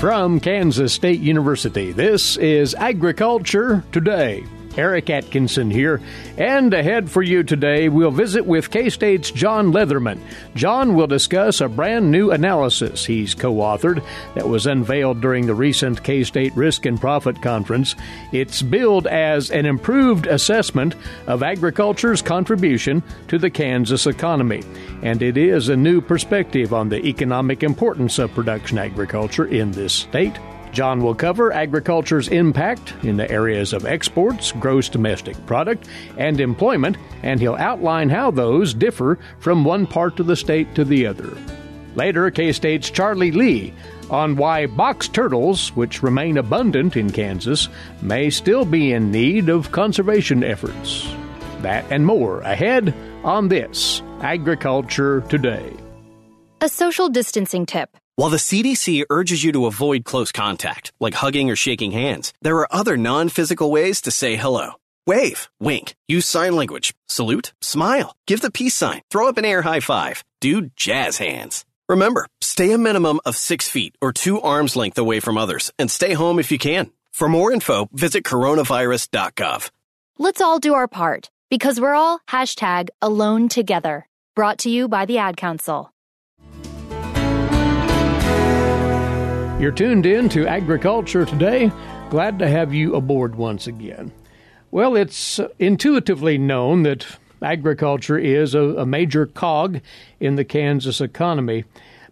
From Kansas State University, this is Agriculture Today. Eric Atkinson here, and ahead for you today, we'll visit with K-State's John Leatherman. John will discuss a brand new analysis he's co-authored that was unveiled during the recent K-State Risk and Profit Conference. It's billed as an improved assessment of agriculture's contribution to the Kansas economy, and it is a new perspective on the economic importance of production agriculture in this state. John will cover agriculture's impact in the areas of exports, gross domestic product, and employment, and he'll outline how those differ from one part of the state to the other. Later, K-State's Charlie Lee on why box turtles, which remain abundant in Kansas, may still be in need of conservation efforts. That and more ahead on this Agriculture Today. A social distancing tip. While the CDC urges you to avoid close contact, like hugging or shaking hands, there are other non-physical ways to say hello. Wave, wink, use sign language, salute, smile, give the peace sign, throw up an air high five, do jazz hands. Remember, stay a minimum of 6 feet or 2 arms length away from others, and stay home if you can. For more info, visit coronavirus.gov. Let's all do our part, because we're all #AloneTogether. Brought to you by the Ad Council. You're tuned in to Agriculture Today. Glad to have you aboard once again. Well, it's intuitively known that agriculture is a major cog in the Kansas economy.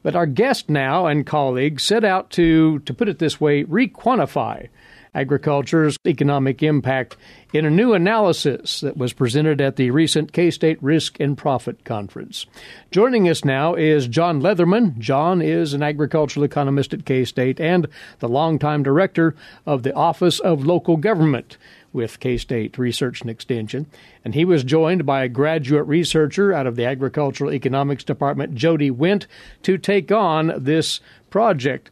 But our guest now and colleagues set out to put it this way, re-quantify agriculture's economic impact in a new analysis that was presented at the recent K-State Risk and Profit Conference. Joining us now is John Leatherman. John is an agricultural economist at K-State and the longtime director of the Office of Local Government with K-State Research and Extension. And he was joined by a graduate researcher out of the Agricultural Economics Department, Jody Wint, to take on this project.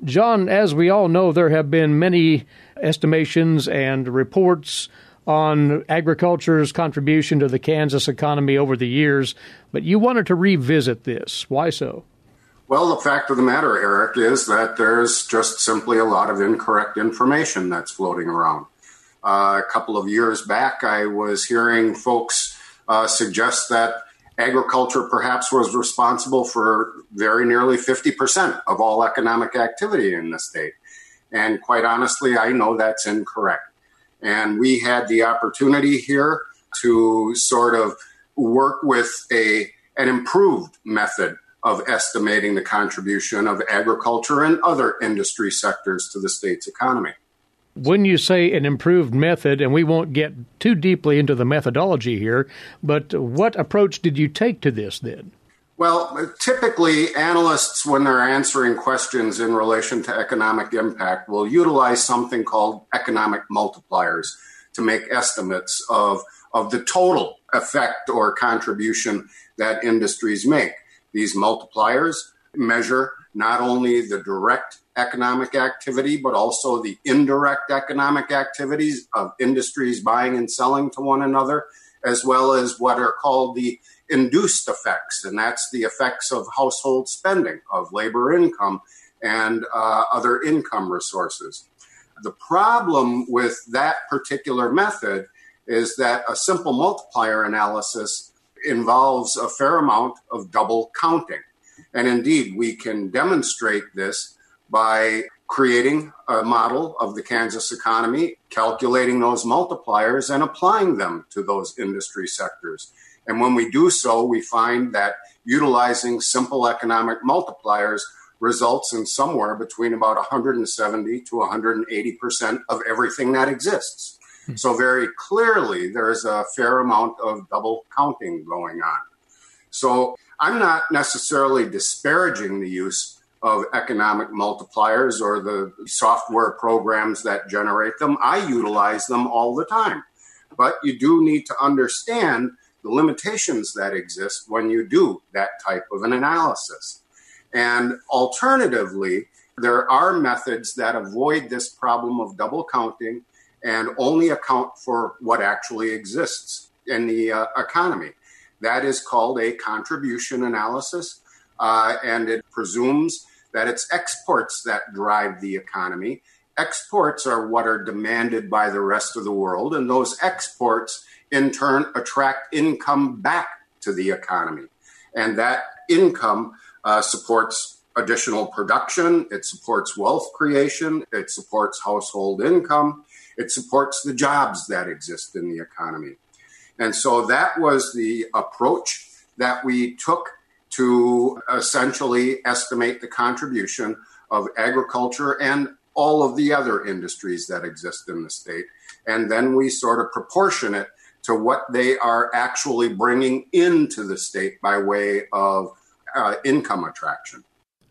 John, as we all know, there have been many estimations and reports on agriculture's contribution to the Kansas economy over the years, but you wanted to revisit this. Why so? Well, the fact of the matter, Eric, is that there's just simply a lot of incorrect information that's floating around. A couple of years back, I was hearing folks suggest that agriculture perhaps was responsible for very nearly 50% of all economic activity in the state. And quite honestly, I know that's incorrect. And we had the opportunity here to sort of work with an improved method of estimating the contribution of agriculture and other industry sectors to the state's economy. When you say an improved method, and we won't get too deeply into the methodology here, but what approach did you take to this then? Well, typically analysts, when they're answering questions in relation to economic impact, will utilize something called economic multipliers to make estimates of the total effect or contribution that industries make. These multipliers measure not only the direct economic activity, but also the indirect economic activities of industries buying and selling to one another, as well as what are called the induced effects, and that's the effects of household spending, of labor income, and other income resources. The problem with that particular method is that a simple multiplier analysis involves a fair amount of double counting. And indeed, we can demonstrate this by creating a model of the Kansas economy, calculating those multipliers, and applying them to those industry sectors. And when we do so, we find that utilizing simple economic multipliers results in somewhere between about 170 to 180% of everything that exists. So very clearly, there's a fair amount of double counting going on. So I'm not necessarily disparaging the use of economic multipliers or the software programs that generate them. I utilize them all the time. But you do need to understand the limitations that exist when you do that type of an analysis. And alternatively, there are methods that avoid this problem of double counting and only account for what actually exists in the economy. That is called a contribution analysis, and it presumes that it's exports that drive the economy. Exports are what are demanded by the rest of the world, and those exports in turn attract income back to the economy. And that income supports additional production, it supports wealth creation, it supports household income, it supports the jobs that exist in the economy. And so that was the approach that we took to essentially estimate the contribution of agriculture and all of the other industries that exist in the state. And then we sort of proportion it to what they are actually bringing into the state by way of income attraction.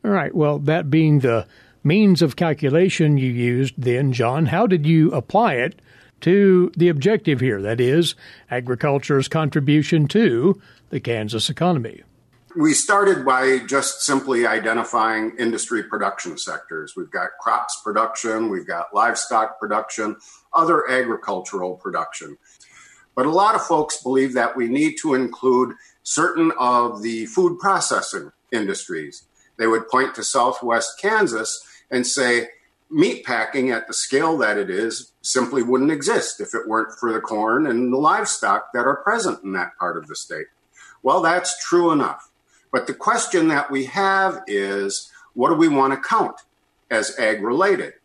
All right. Well, that being the means of calculation you used then, John, how did you apply it to the objective here, that is, agriculture's contribution to the Kansas economy? We started by just simply identifying industry production sectors. We've got crops production, we've got livestock production, other agricultural production. But a lot of folks believe that we need to include certain of the food processing industries. They would point to Southwest Kansas and say, meat packing at the scale that it is simply wouldn't exist if it weren't for the corn and the livestock that are present in that part of the state. Well, that's true enough. But the question that we have is, what do we want to count as ag-related?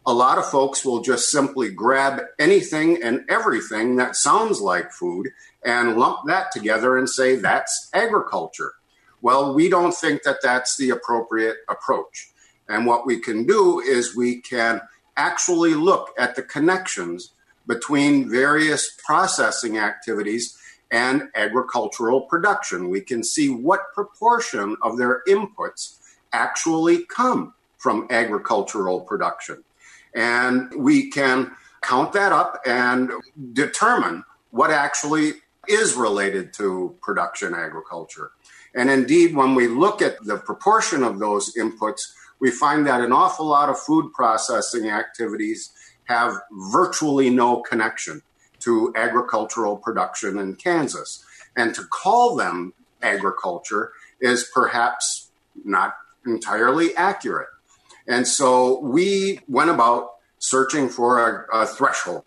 A lot of folks will just simply grab anything and everything that sounds like food and lump that together and say that's agriculture. Well, we don't think that that's the appropriate approach. And what we can do is we can actually look at the connections between various processing activities and agricultural production. We can see what proportion of their inputs actually come from agricultural production. And we can count that up and determine what actually is related to production agriculture. And indeed, when we look at the proportion of those inputs, we find that an awful lot of food processing activities have virtually no connection to agricultural production in Kansas. And to call them agriculture is perhaps not entirely accurate. And so we went about searching for a threshold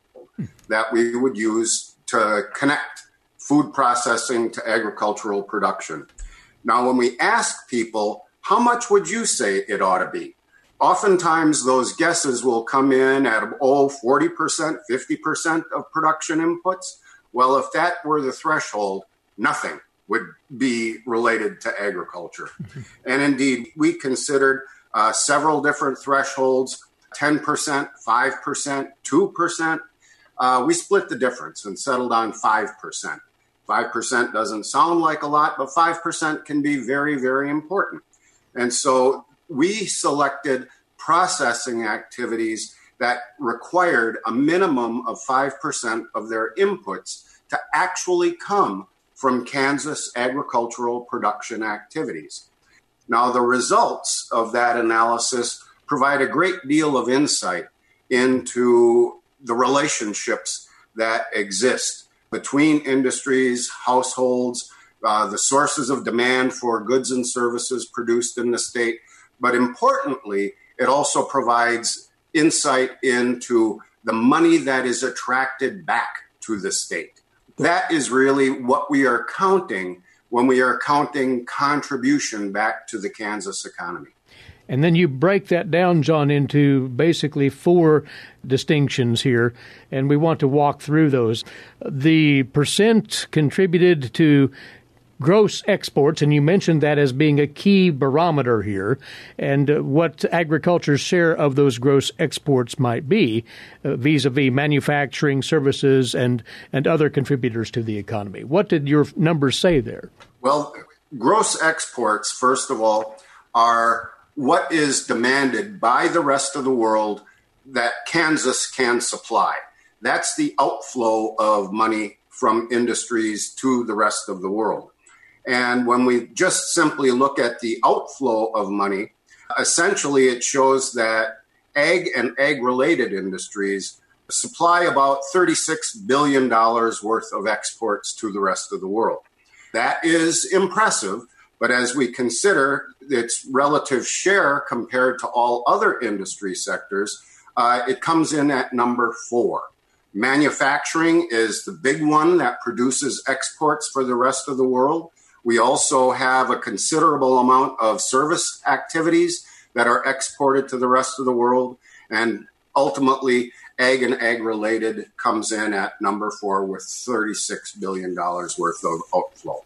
that we would use to connect food processing to agricultural production. Now, when we ask people, how much would you say it ought to be? Oftentimes, those guesses will come in at, 40%, 50% of production inputs. Well, if that were the threshold, nothing would be related to agriculture. And indeed, we considered several different thresholds, 10%, 5%, 2%. We split the difference and settled on 5%. 5% doesn't sound like a lot, but 5% can be very, very important. And so we selected processing activities that required a minimum of 5% of their inputs to actually come from Kansas agricultural production activities. Now, the results of that analysis provide a great deal of insight into the relationships that exist between industries, households, the sources of demand for goods and services produced in the state. But importantly, it also provides insight into the money that is attracted back to the state. That is really what we are counting when we are counting contribution back to the Kansas economy. And then you break that down, John, into basically 4 distinctions here, and we want to walk through those. The percent contributed to gross exports, and you mentioned that as being a key barometer here, and what agriculture's share of those gross exports might be vis-a-vis manufacturing, services, and other contributors to the economy. What did your numbers say there? Well, gross exports, first of all, are what is demanded by the rest of the world that Kansas can supply. That's the outflow of money from industries to the rest of the world. And when we just simply look at the outflow of money, essentially it shows that ag and ag-related industries supply about $36 billion worth of exports to the rest of the world. That is impressive, but as we consider, its relative share compared to all other industry sectors, it comes in at number 4. Manufacturing is the big one that produces exports for the rest of the world. We also have a considerable amount of service activities that are exported to the rest of the world. And ultimately, ag and ag-related comes in at number 4 with $36 billion worth of outflow.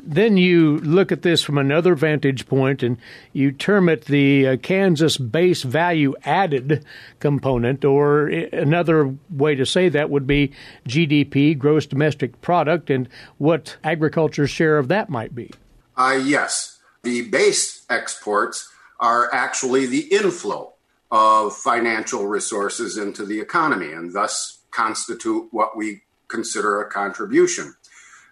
Then you look at this from another vantage point, and you term it the Kansas base value added component, or another way to say that would be GDP, gross domestic product, and what agriculture's share of that might be. Yes. The base exports are actually the inflow of financial resources into the economy, and thus constitute what we consider a contribution.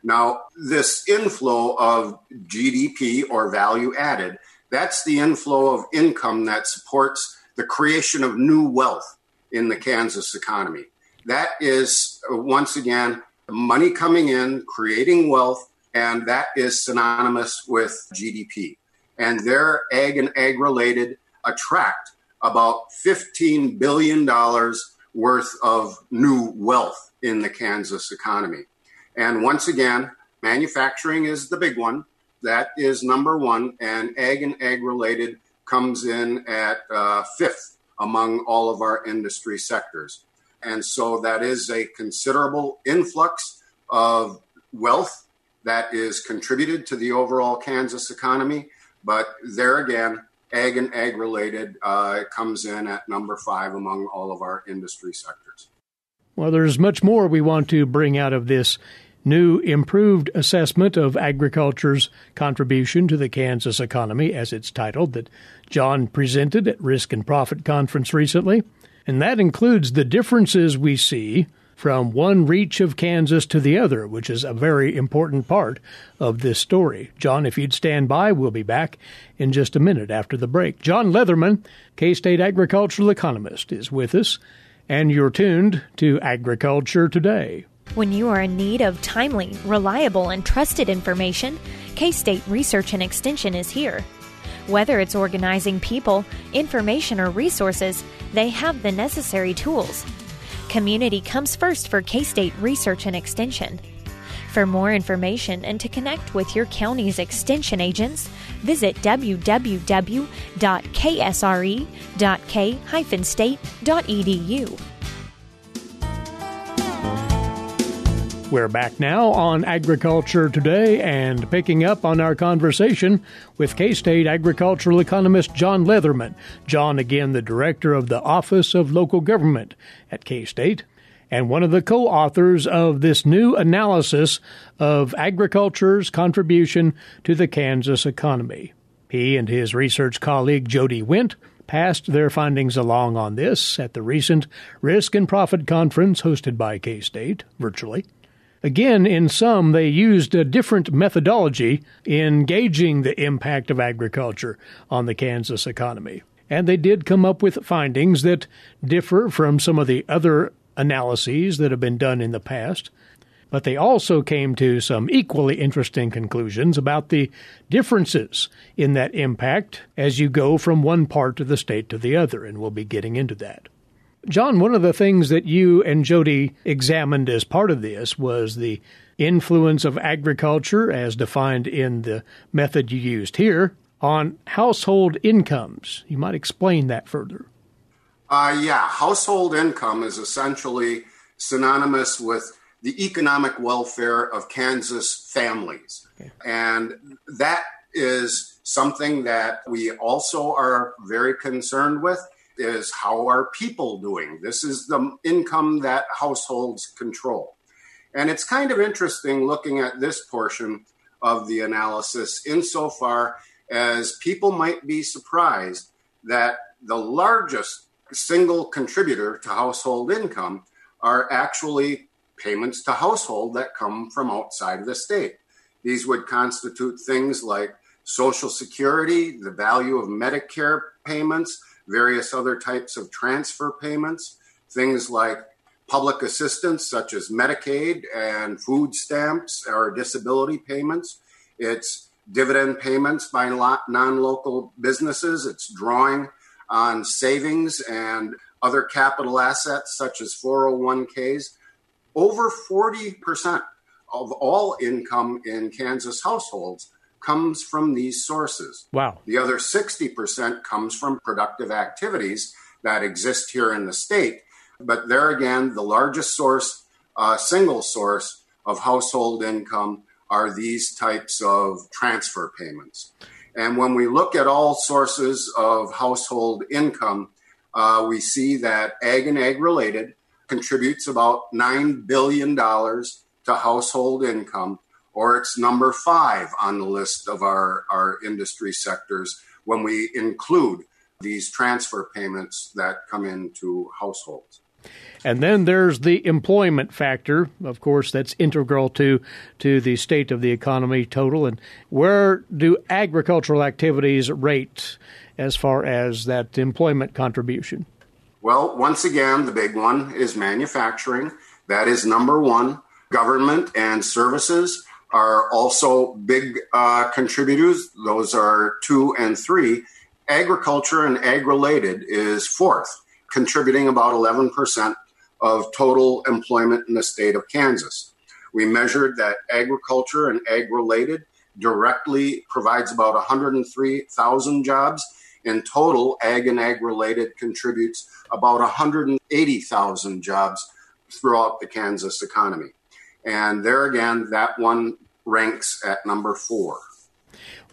Now, this inflow of GDP or value added, that's the inflow of income that supports the creation of new wealth in the Kansas economy. That is, once again, money coming in, creating wealth, and that is synonymous with GDP. And their ag and ag-related attract about $15 billion worth of new wealth in the Kansas economy. And once again, manufacturing is the big one. That is number 1. And ag-related comes in at 5th among all of our industry sectors. And so that is a considerable influx of wealth that is contributed to the overall Kansas economy. But there again, ag-related comes in at number 5 among all of our industry sectors. Well, there's much more we want to bring out of this new improved assessment of agriculture's contribution to the Kansas economy, as it's titled, that John presented at Risk and Profit Conference recently. And that includes the differences we see from one reach of Kansas to the other, which is a very important part of this story. John, if you'd stand by, we'll be back in just a minute after the break. John Leatherman, K-State agricultural economist, is with us, and you're tuned to Agriculture Today. When you are in need of timely, reliable, and trusted information, K-State Research and Extension is here. Whether it's organizing people, information, or resources, they have the necessary tools. Community comes first for K-State Research and Extension. For more information and to connect with your county's extension agents, visit www.ksre.k-state.edu. We're back now on Agriculture Today and picking up on our conversation with K-State agricultural economist John Leatherman. John, again, the director of the Office of Local Government at K-State, and one of the co-authors of this new analysis of agriculture's contribution to the Kansas economy. He and his research colleague Jody Wint passed their findings along on this at the recent Risk and Profit Conference hosted by K-State virtually. Again, in sum, they used a different methodology in gauging the impact of agriculture on the Kansas economy. And they did come up with findings that differ from some of the other analyses that have been done in the past. But they also came to some equally interesting conclusions about the differences in that impact as you go from one part of the state to the other, and we'll be getting into that. John, one of the things that you and Jody examined as part of this was the influence of agriculture, as defined in the method you used here, on household incomes. You might explain that further. Household income is essentially synonymous with the economic welfare of Kansas families. Okay. And that is something that we also are very concerned with. Is how are people doing? This is the income that households control. And it's kind of interesting looking at this portion of the analysis insofar as people might be surprised that the largest single contributor to household income are actually payments to household that come from outside of the state. These would constitute things like Social Security, the value of Medicare payments, various other types of transfer payments, things like public assistance such as Medicaid and food stamps or disability payments. It's dividend payments by non-local businesses. It's drawing on savings and other capital assets such as 401ks. Over 40% of all income in Kansas households comes from these sources. Wow. The other 60% comes from productive activities that exist here in the state. But there again, the largest source, single source of household income are these types of transfer payments. And when we look at all sources of household income, we see that ag and ag-related contributes about $9 billion to household income, or it's number 5 on the list of our industry sectors when we include these transfer payments that come into households. And then there's the employment factor, of course, that's integral to the state of the economy total. And where do agricultural activities rate as far as that employment contribution? Well, once again, the big one is manufacturing. That is number 1. Government and services are also big contributors. Those are 2 and 3. Agriculture and ag-related is 4th, contributing about 11% of total employment in the state of Kansas. We measured that agriculture and ag-related directly provides about 103,000 jobs. In total, ag and ag-related contributes about 180,000 jobs throughout the Kansas economy. And there again, that one ranks at number 4.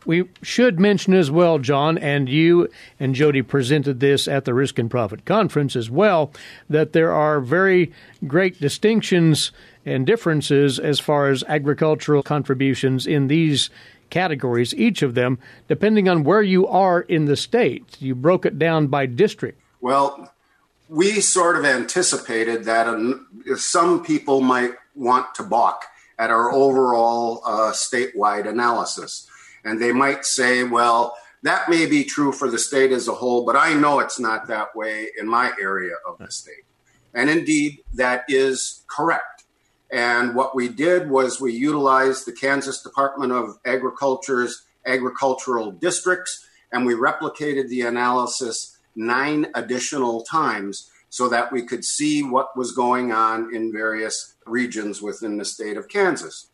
We should mention as well, John, and you and Jody presented this at the Risk and Profit Conference as well, that there are very great distinctions and differences as far as agricultural contributions in these categories, each of them, depending on where you are in the state. You broke it down by district. Well, we sort of anticipated that some people might want to balk at our overall statewide analysis. And they might say, well, that may be true for the state as a whole, but I know it's not that way in my area of the state. And indeed, that is correct. And what we did was we utilized the Kansas Department of Agriculture's agricultural districts, and we replicated the analysis 9 additional times so that we could see what was going on in various regions within the state of Kansas.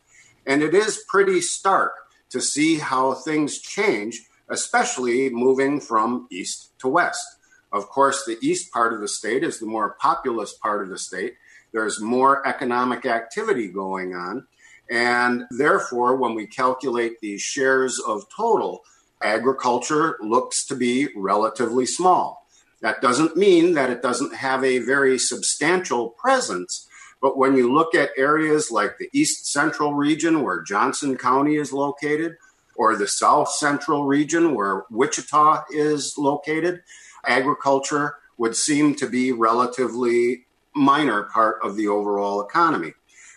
And it is pretty stark to see how things change, especially moving from east to west. Of course, the east part of the state is the more populous part of the state. There's more economic activity going on. And therefore, when we calculate these shares of total, agriculture looks to be relatively small. That doesn't mean that it doesn't have a very substantial presence. But when you look at areas like the East Central region where Johnson County is located, or the South Central region where Wichita is located, agriculture would seem to be relatively minor part of the overall economy.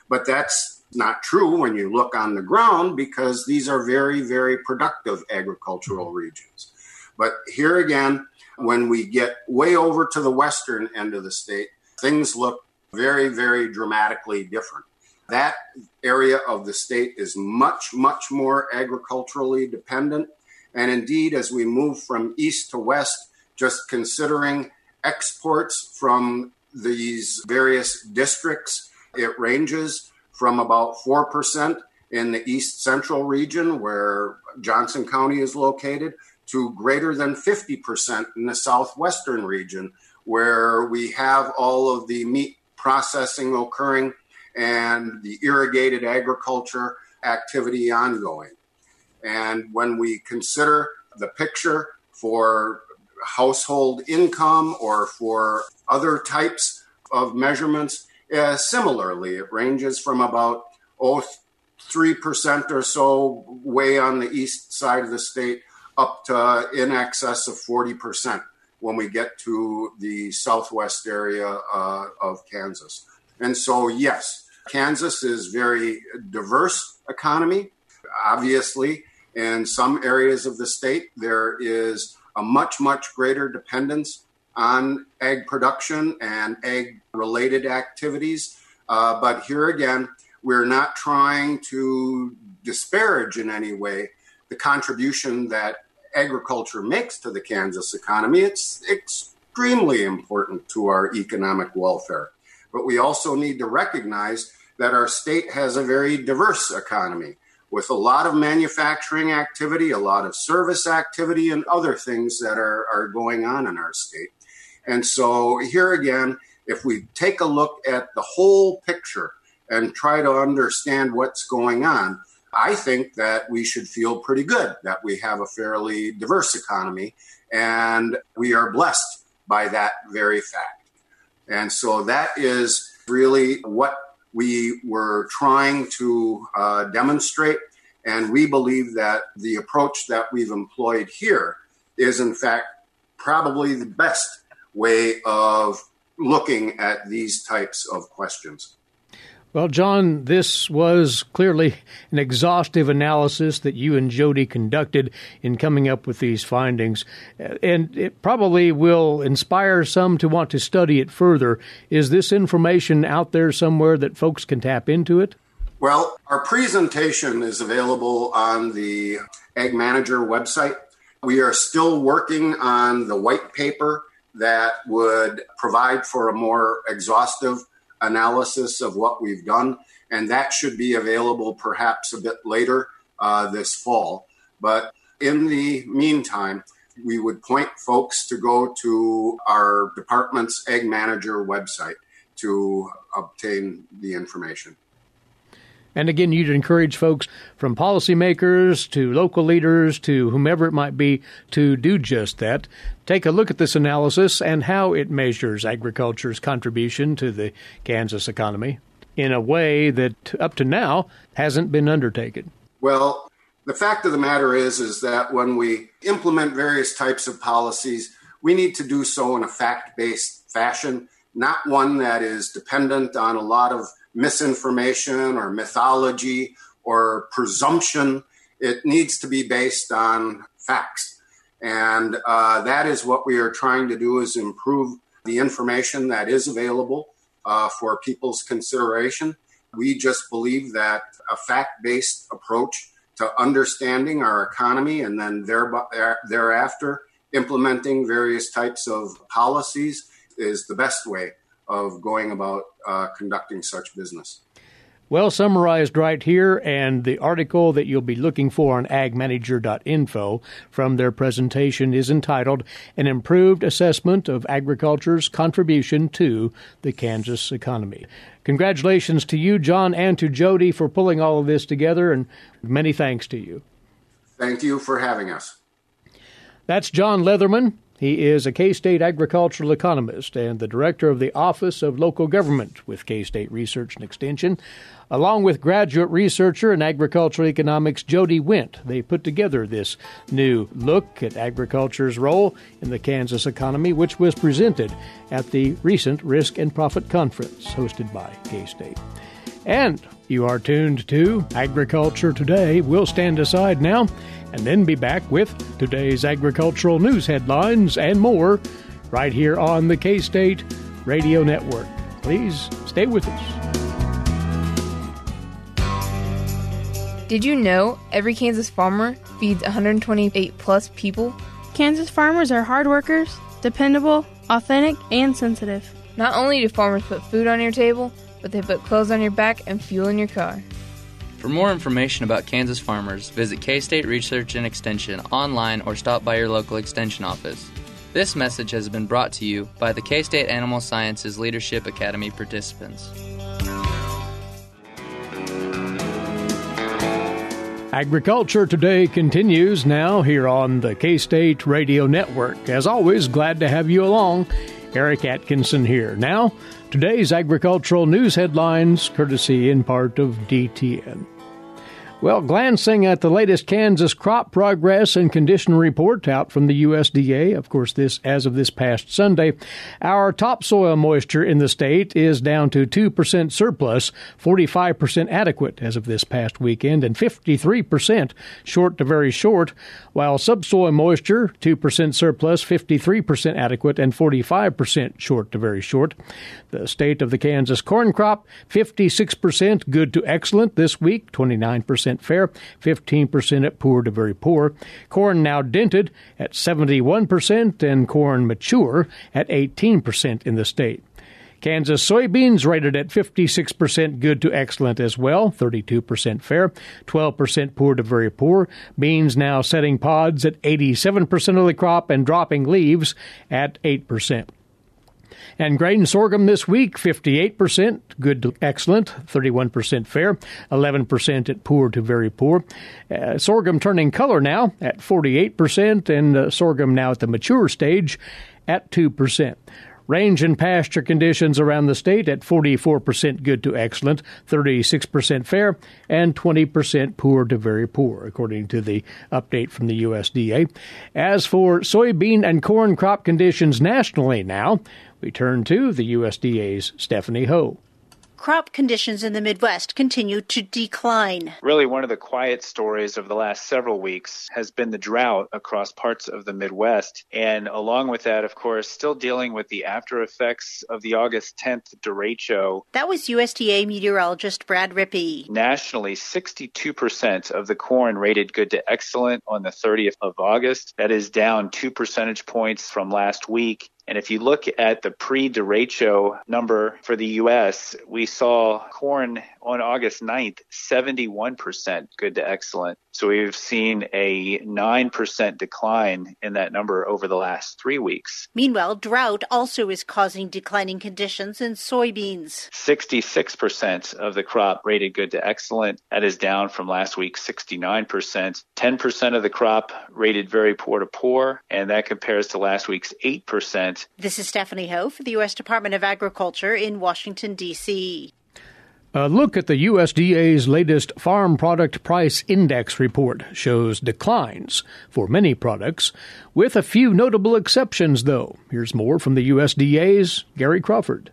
But that's not true when you look on the ground because these are very, very productive agricultural regions. But here again, when we get way over to the western end of the state, things look very, very dramatically different. That area of the state is much, much more agriculturally dependent. And indeed, as we move from east to west, just considering exports from these various districts, it ranges from about 4% in the East Central region where Johnson County is located to greater than 50% in the Southwestern region where we have all of the meat processing occurring and the irrigated agriculture activity ongoing. And when we consider the picture for household income or for other types of measurements, similarly, it ranges from about 3% or so way on the east side of the state up to in excess of 40% when we get to the southwest area of Kansas. And so, yes, Kansas is very diverse economy. Obviously, in some areas of the state, there is a much, much greater dependence on ag production and ag-related activities. But here again, we're not trying to disparage in any way the contribution that agriculture makes to the Kansas economy, it's extremely important to our economic welfare. But we also need to recognize that our state has a very diverse economy with a lot of manufacturing activity, a lot of service activity, and other things that are going on in our state. And so here again, if we take a look at the whole picture and try to understand what's going on, I think that we should feel pretty good that we have a fairly diverse economy, and we are blessed by that very fact. And so that is really what we were trying to demonstrate. And we believe that the approach that we've employed here is, in fact, probably the best way of looking at these types of questions. Well, John, this was clearly an exhaustive analysis that you and Jody conducted in coming up with these findings, and it probably will inspire some to want to study it further. Is this information out there somewhere that folks can tap into it? Well, our presentation is available on the Ag Manager website. We are still working on the white paper that would provide for a more exhaustive analysis of what we've done, and that should be available perhaps a bit later this fall. But in the meantime, we would point folks to go to our department's Ag Manager website to obtain the information. And again, you'd encourage folks from policymakers to local leaders to whomever it might be to do just that. Take a look at this analysis and how it measures agriculture's contribution to the Kansas economy in a way that up to now hasn't been undertaken. Well, the fact of the matter is that when we implement various types of policies, we need to do so in a fact-based fashion, not one that is dependent on a lot of misinformation or mythology or presumption. It needs to be based on facts. And that is what we are trying to do, is improve the information that is available for people's consideration. We just believe that a fact-based approach to understanding our economy and then thereafter implementing various types of policies is the best way of going about conducting such business. Well summarized right here, and the article that you'll be looking for on agmanager.info from their presentation is entitled An Improved Assessment of Agriculture's Contribution to the Kansas Economy. Congratulations to you, John, and to Jody for pulling all of this together, and many thanks to you. Thank you for having us. That's John Leatherman. He is a K-State agricultural economist and the director of the Office of Local Government with K-State Research and Extension. Along with graduate researcher in agricultural economics Jody Wendt, they put together this new look at agriculture's role in the Kansas economy, which was presented at the recent Risk and Profit Conference hosted by K-State. And you are tuned to Agriculture Today. We'll stand aside now and then be back with today's agricultural news headlines and more right here on the K-State Radio Network. Please stay with us. Did you know every Kansas farmer feeds 128 plus people? Kansas farmers are hard workers, dependable, authentic, and sensitive. Not only do farmers put food on your table, but they put clothes on your back and fuel in your car. For more information about Kansas farmers, visit K-State Research and Extension online or stop by your local Extension office. This message has been brought to you by the K-State Animal Sciences Leadership Academy participants. Agriculture Today continues now here on the K-State Radio Network. As always, glad to have you along. Eric Atkinson here. Now, today's agricultural news headlines, courtesy in part of DTN. Well, glancing at the latest Kansas crop progress and condition report out from the USDA, of course, this as of this past Sunday, our topsoil moisture in the state is down to 2% surplus, 45% adequate as of this past weekend, and 53% short to very short, while subsoil moisture, 2% surplus, 53% adequate, and 45% short to very short. The state of the Kansas corn crop, 56% good to excellent this week, 29% 20% fair, 15% at poor to very poor. Corn now dented at 71% and corn mature at 18% in the state. Kansas soybeans rated at 56% good to excellent as well, 32% fair, 12% poor to very poor. Beans now setting pods at 87% of the crop and dropping leaves at 8%. And grain sorghum this week, 58% good to excellent, 31% fair, 11% at poor to very poor. Sorghum turning color now at 48%, and sorghum now at the mature stage at 2%. Range and pasture conditions around the state at 44% good to excellent, 36% fair, and 20% poor to very poor, according to the update from the USDA. As for soybean and corn crop conditions nationally now, we turn to the USDA's Stephanie Ho. Crop conditions in the Midwest continue to decline. Really, one of the quiet stories of the last several weeks has been the drought across parts of the Midwest. And along with that, of course, still dealing with the after effects of the August 10th derecho. That was USDA meteorologist Brad Rippey. Nationally, 62% of the corn rated good to excellent on the 30th of August. That is down 2 percentage points from last week. And if you look at the pre-derecho number for the U.S., we saw corn on August 9th, 71% good to excellent. So we've seen a 9% decline in that number over the last 3 weeks. Meanwhile, drought also is causing declining conditions in soybeans. 66% of the crop rated good to excellent. That is down from last week's 69%. 10% of the crop rated very poor to poor, and that compares to last week's 8%. This is Stephanie Ho for the U.S. Department of Agriculture in Washington, D.C. A look at the USDA's latest Farm Product Price Index report shows declines for many products, with a few notable exceptions, though. Here's more from the USDA's Gary Crawford.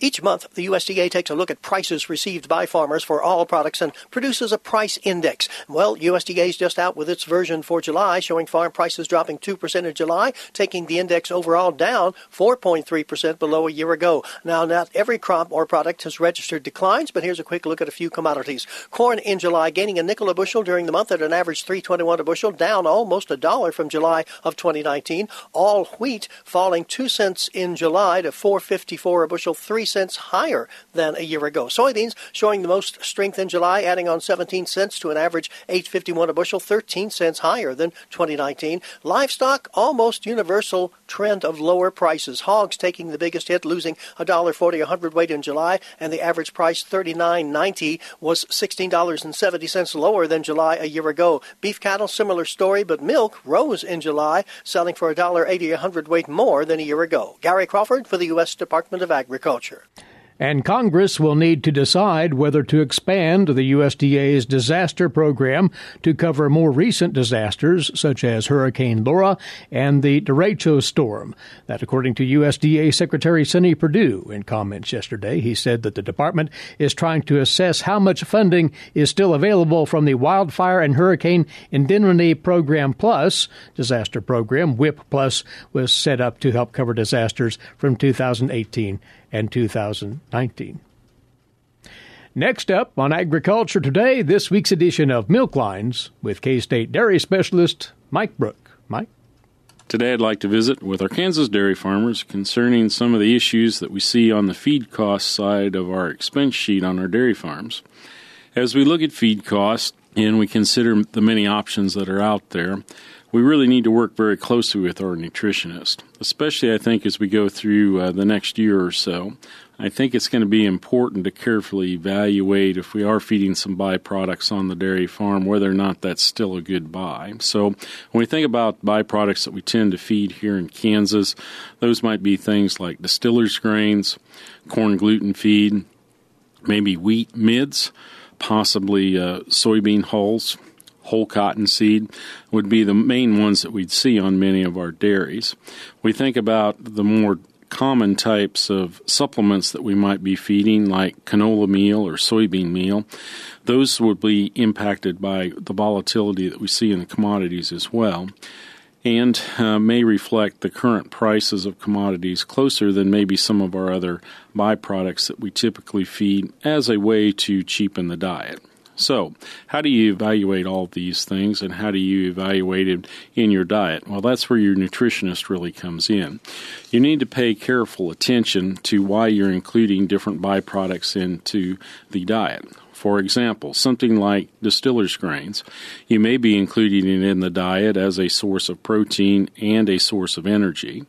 Each month, the USDA takes a look at prices received by farmers for all products and produces a price index. Well, USDA is just out with its version for July, showing farm prices dropping 2% in July, taking the index overall down 4.3% below a year ago. Now, not every crop or product has registered declines, but here's a quick look at a few commodities. Corn in July gaining a nickel a bushel during the month at an average $3.21 a bushel, down almost $1 from July of 2019. All wheat falling 2 cents in July to $4.54 a bushel, 3 cents higher than a year ago. Soybeans showing the most strength in July, adding on 17 cents to an average $8.51 a bushel, 13 cents higher than 2019. Livestock, almost universal trend of lower prices. Hogs taking the biggest hit, losing $1.40 a hundredweight in July, and the average price $39.90 was $16.70 lower than July a year ago. Beef cattle, similar story, but milk rose in July, selling for $1.80 a hundredweight more than a year ago. Gary Crawford for the U.S. Department of Agriculture. And Congress will need to decide whether to expand the USDA's disaster program to cover more recent disasters, such as Hurricane Laura and the derecho storm. That, according to USDA Secretary Sonny Perdue. In comments yesterday, he said that the department is trying to assess how much funding is still available from the Wildfire and Hurricane Indemnity Program Plus disaster program. WIP Plus was set up to help cover disasters from 2018 and 2019. Next up on Agriculture Today, this week's edition of Milk Lines with K-State dairy specialist Mike Brook. Mike? Today I'd like to visit with our Kansas dairy farmers concerning some of the issues that we see on the feed cost side of our expense sheet on our dairy farms. As we look at feed costs and we consider the many options that are out there, we really need to work very closely with our nutritionist, especially, I think, as we go through the next year or so. I think it's going to be important to carefully evaluate if we are feeding some byproducts on the dairy farm, whether or not that's still a good buy. So when we think about byproducts that we tend to feed here in Kansas, those might be things like distillers grains, corn gluten feed, maybe wheat midds, possibly soybean hulls. Whole cottonseed would be the main ones that we'd see on many of our dairies. We think about the more common types of supplements that we might be feeding, like canola meal or soybean meal. Those would be impacted by the volatility that we see in the commodities as well, and may reflect the current prices of commodities closer than maybe some of our other byproducts that we typically feed as a way to cheapen the diet. So, how do you evaluate all of these things, and how do you evaluate it in your diet? Well, that's where your nutritionist really comes in. You need to pay careful attention to why you're including different byproducts into the diet. For example, something like distiller's grains. You may be including it in the diet as a source of protein and a source of energy.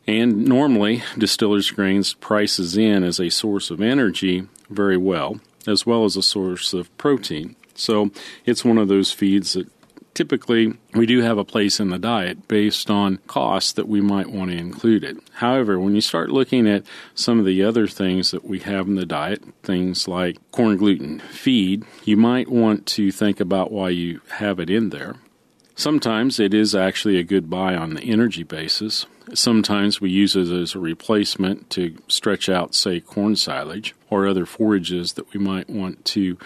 And normally, distiller's grains prices in as a source of energy very well as a source of protein. So it's one of those feeds that typically we do have a place in the diet based on costs that we might want to include it. However, when you start looking at some of the other things that we have in the diet, things like corn gluten feed, you might want to think about why you have it in there. Sometimes it is actually a good buy on the energy basis. Sometimes we use it as a replacement to stretch out, say, corn silage or other forages that we might want to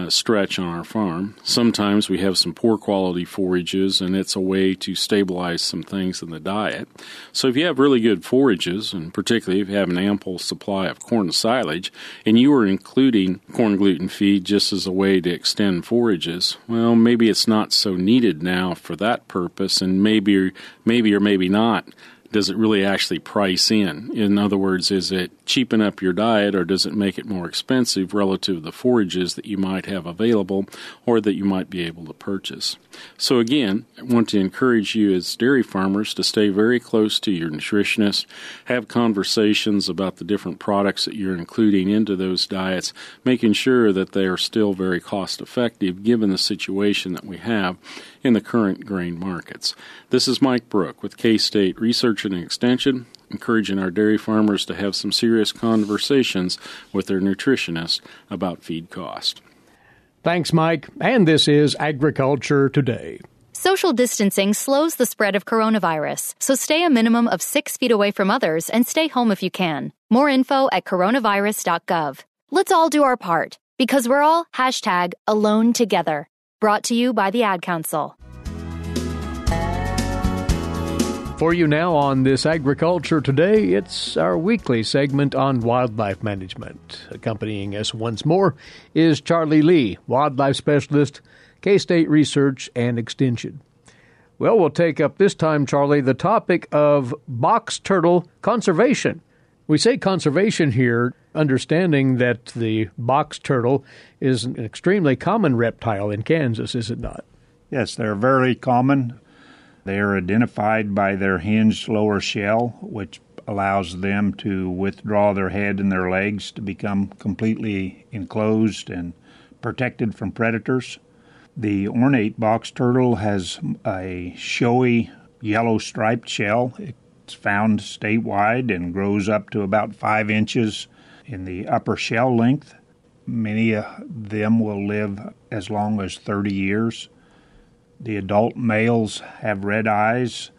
stretch on our farm. Sometimes we have some poor quality forages, and it's a way to stabilize some things in the diet. So if you have really good forages, and particularly if you have an ample supply of corn silage, and you are including corn gluten feed just as a way to extend forages, well, maybe it's not so needed now for that purpose, and maybe or maybe not. Does it really actually price in? In other words, is it cheapen up your diet, or does it make it more expensive relative to the forages that you might have available or that you might be able to purchase? So again, I want to encourage you as dairy farmers to stay very close to your nutritionist, have conversations about the different products that you're including into those diets, making sure that they are still very cost effective given the situation that we have in the current grain markets. This is Mike Brook with K-State Research and Extension, encouraging our dairy farmers to have some serious conversations with their nutritionist about feed cost. Thanks, Mike. And this is Agriculture Today. Social distancing slows the spread of coronavirus, so stay a minimum of 6 feet away from others and stay home if you can. More info at coronavirus.gov. Let's all do our part, because we're all #AloneTogether. Brought to you by the Ad Council. For you now on this Agriculture Today, it's our weekly segment on wildlife management. Accompanying us once more is Charlie Lee, wildlife specialist, K-State Research and Extension. Well, we'll take up this time, Charlie, the topic of box turtle conservation. We say conservation here, understanding that the box turtle is an extremely common reptile in Kansas, is it not? Yes, they're very common. They are identified by their hinged lower shell, which allows them to withdraw their head and their legs to become completely enclosed and protected from predators. The ornate box turtle has a showy yellow striped shell. It's found statewide and grows up to about 5 inches in the upper shell length. Many of them will live as long as 30 years. The adult males have red eyes,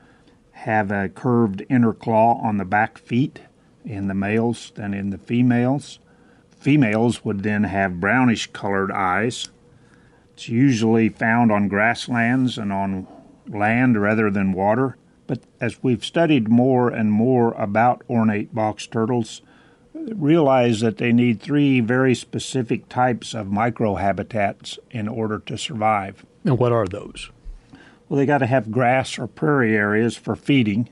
have a curved inner claw on the back feet in the males than in the females. Females would then have brownish-colored eyes. It's usually found on grasslands and on land rather than water. But as we've studied more and more about ornate box turtles, realize that they need 3 very specific types of microhabitats in order to survive. And what are those? Well, they got to have grass or prairie areas for feeding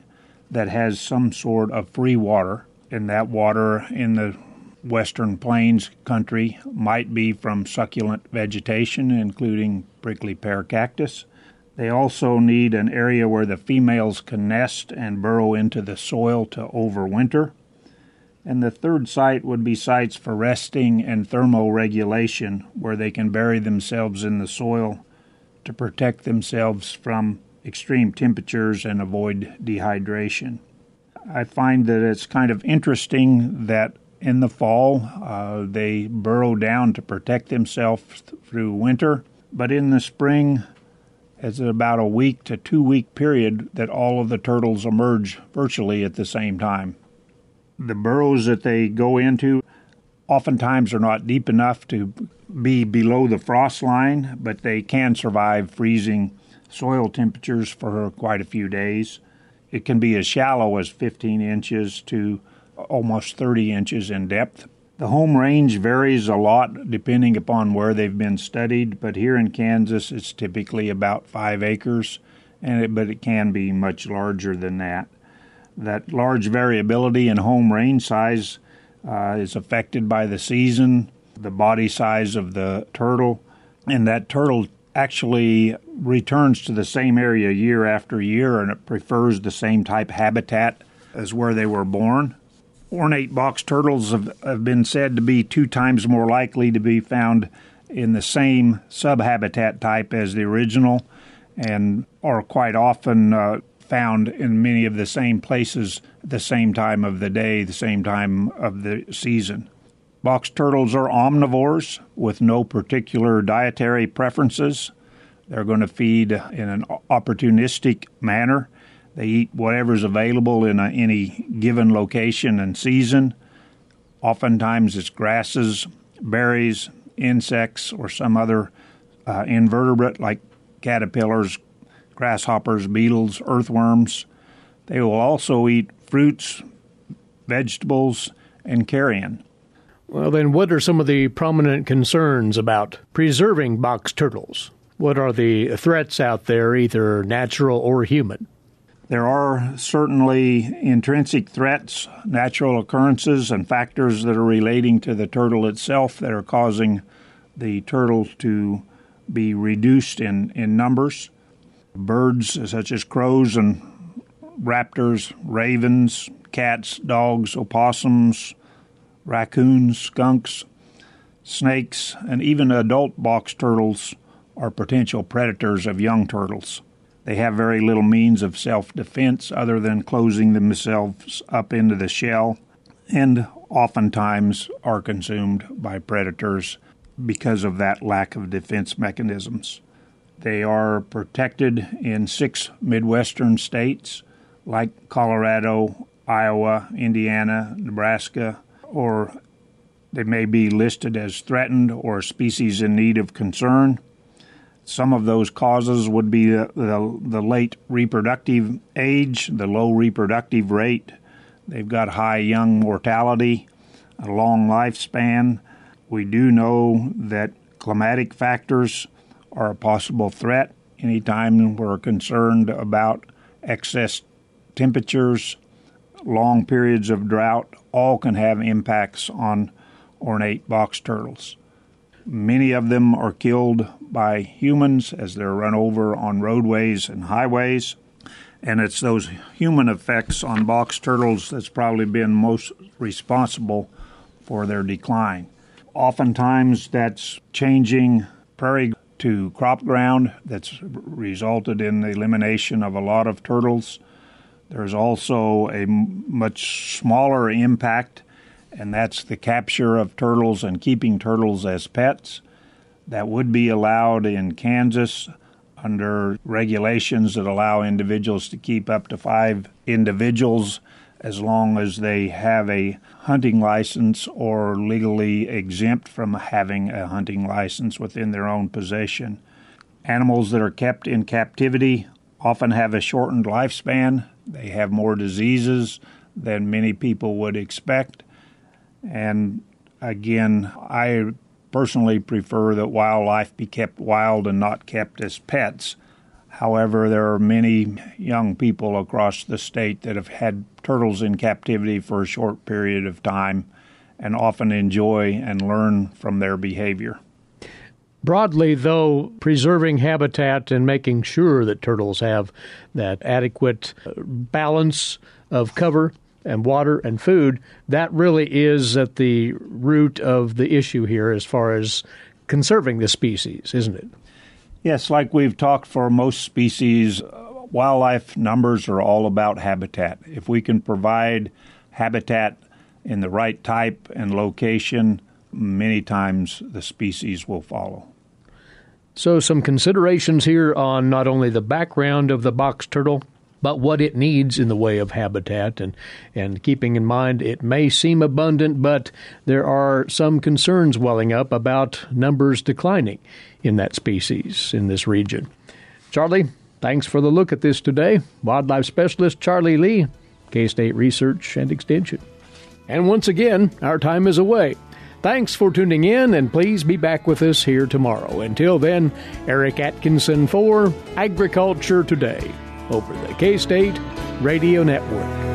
that has some sort of free water, and that water in the western plains country might be from succulent vegetation, including prickly pear cactus. They also need an area where the females can nest and burrow into the soil to overwinter. And the third site would be sites for resting and thermoregulation, where they can bury themselves in the soil to protect themselves from extreme temperatures and avoid dehydration. I find that it's kind of interesting that in the fall they burrow down to protect themselves through winter, but in the spring it's about a week to 2 week period that all of the turtles emerge virtually at the same time. The burrows that they go into oftentimes are not deep enough to be below the frost line, but they can survive freezing soil temperatures for quite a few days. It can be as shallow as 15 inches to almost 30 inches in depth. The home range varies a lot depending upon where they've been studied, but here in Kansas it's typically about 5 acres, but it can be much larger than that. That large variability in home range size is affected by the season, the body size of the turtle, and that turtle actually returns to the same area year after year, and it prefers the same type habitat as where they were born. Ornate box turtles have been said to be 2 times more likely to be found in the same subhabitat type as the original, and are quite often found in many of the same places at the same time of the day, the same time of the season. Box turtles are omnivores with no particular dietary preferences. They're going to feed in an opportunistic manner. They eat whatever's available in any given location and season. Oftentimes it's grasses, berries, insects, or some other invertebrate like caterpillars, grasshoppers, beetles, earthworms. They will also eat fruits, vegetables, and carrion. Well, then what are some of the prominent concerns about preserving box turtles? What are the threats out there, either natural or human? There are certainly intrinsic threats, natural occurrences, and factors that are relating to the turtle itself that are causing the turtle to be reduced in numbers. Birds such as crows and raptors, ravens, cats, dogs, opossums, raccoons, skunks, snakes, and even adult box turtles are potential predators of young turtles. They have very little means of self-defense other than closing themselves up into the shell, and oftentimes are consumed by predators because of that lack of defense mechanisms. They are protected in 6 Midwestern states like Colorado, Iowa, Indiana, Nebraska, or they may be listed as threatened or a species in need of concern. Some of those causes would be the late reproductive age, the low reproductive rate. They've got high young mortality, a long lifespan. We do know that climatic factors are a possible threat. Anytime we're concerned about excess temperatures, long periods of drought, all can have impacts on ornate box turtles. Many of them are killed by humans as they're run over on roadways and highways, and it's those human effects on box turtles that's probably been most responsible for their decline. Oftentimes that's changing prairie to crop ground that's resulted in the elimination of a lot of turtles. There's also a much smaller impact, and that's the capture of turtles and keeping turtles as pets. That would be allowed in Kansas under regulations that allow individuals to keep up to 5 individuals as long as they have a hunting license or legally exempt from having a hunting license within their own possession. Animals that are kept in captivity often have a shortened lifespan. They have more diseases than many people would expect. And again, I personally prefer that wildlife be kept wild and not kept as pets. However, there are many young people across the state that have had turtles in captivity for a short period of time and often enjoy and learn from their behavior. Broadly, though, preserving habitat and making sure that turtles have that adequate balance of cover and water and food, that really is at the root of the issue here as far as conserving the species, isn't it? Yes, like we've talked for most species, wildlife numbers are all about habitat. If we can provide habitat in the right type and location, many times the species will follow. So some considerations here on not only the background of the box turtle, but what it needs in the way of habitat, and keeping in mind it may seem abundant, but there are some concerns welling up about numbers declining in that species in this region. Charlie, thanks for the look at this today. Wildlife Specialist Charlie Lee, K-State Research and Extension. And once again, our time is away. Thanks for tuning in, and please be back with us here tomorrow. Until then, Eric Atkinson for Agriculture Today over the K-State Radio Network.